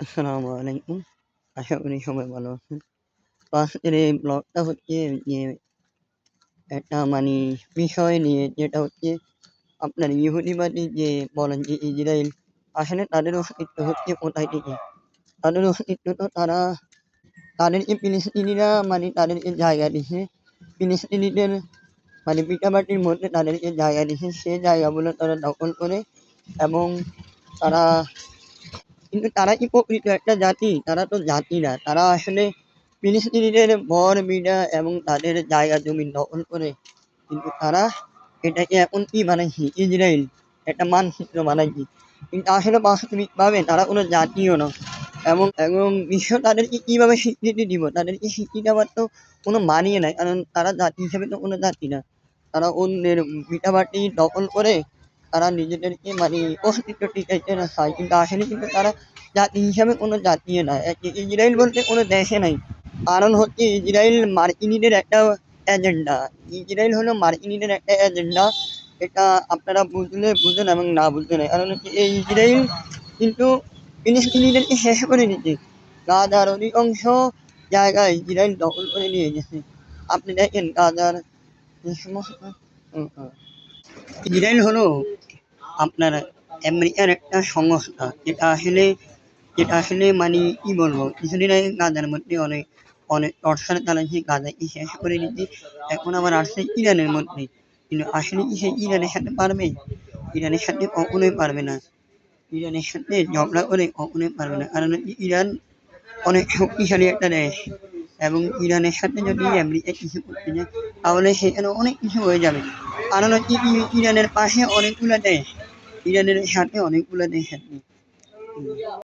আসসালামু আলাইকুম। আশা করি সবাই ভালো আছেন। তো আজকের এই ব্লগটা হচ্ছে যে একটা বিষয় নিয়ে, যেটা হচ্ছে আপনার ইহুদিবাদী যে বলেন যে ইসরায়েল, আসলে তাদের অস্তিত্ব হচ্ছে কোথায় থেকে? তাদের অস্তিত্ব তো তাদের যে ফিলিস্তিনিরা তাদের যে জায়গা দিছে, ফিলিস্তিনিদের ভিটামাটির মধ্যে তাদের যে জায়গা দিছে, সে জায়গাগুলো তারা দখল করে, এবং তারা তারা কি প্রকৃত একটা জাতি? তারা তো জাতি না। তারা আসলে ফিলিস্তিনিদের বর বিডা এবং তাদের জায়গা জমি দখল করে, কিন্তু তারা এটাকে এখন কি বানাইছে? ইসরায়েল একটা মানচিত্র বানাইছে। কিন্তু আসলে বাস্তবিকভাবে তারা কোনো জাতিও না। এবং বিশ্ব তাদেরকে কিভাবে স্বীকৃতি দিব? তাদেরকে স্বীকৃতি দেওয়ার তো কোনো মানেই নাই। কারণ তারা জাতি হিসেবে তো কোনো জাতি না। তারা অন্যের ভিটামাটি দখল করে তারা নিজেদেরকে অস্তিত্ব টিকাইতে না চায়। কিন্তু আসলে কিন্তু তারা জাতি হিসাবে কোনো জাতিও না। ইসরায়েল বলতে কোনো দেশে নাই। কারণ হচ্ছে ইসরায়েল মার্কিনীদের একটা এজেন্ডা। ইসরায়েল হলো মার্কিনীদের একটা এজেন্ডা। এটা আপনারা বুঝলে বুঝুন এবং না বুঝলে নাই। কারণ হচ্ছে এই ইসরায়েল কিন্তু ফিলিস্তিনিদেরকে শেষ করে দিচ্ছে। গাজার অধিকাংশ জায়গায় ইসরায়েল দখল করে নিয়ে গেছে। আপনি দেখেন গাজার যে সমস্ত ইসরায়েল হলো আপনার আমেরিকার একটা সংস্থা, যেটা আসলে কি বলবো, কিছুদিন আগে গাজার মধ্যে অনেক অনেক টর্চার চালাইছে, গাজাকে শেষ করে দিচ্ছে। এখন আবার আসছে ইরানের মধ্যে। কিন্তু আসলে কি সে ইরানের সাথে পারবে? ইরানের সাথে কখনোই পারবে না। ইরানের সাথে ঝগড়া করে কখনোই পারবে না। কারণ হচ্ছে ইরান অনেক শক্তিশালী একটা দেশ, এবং ইরানের সাথে যদি আমেরিকা কিছু করতে যায়, তাহলে সেখানে অনেক কিছু হয়ে যাবে। কারণ হচ্ছে ইরানের পাশে অনেকগুলো দেশ, ইরানের সাথে অনেকগুলো দেশ আছে।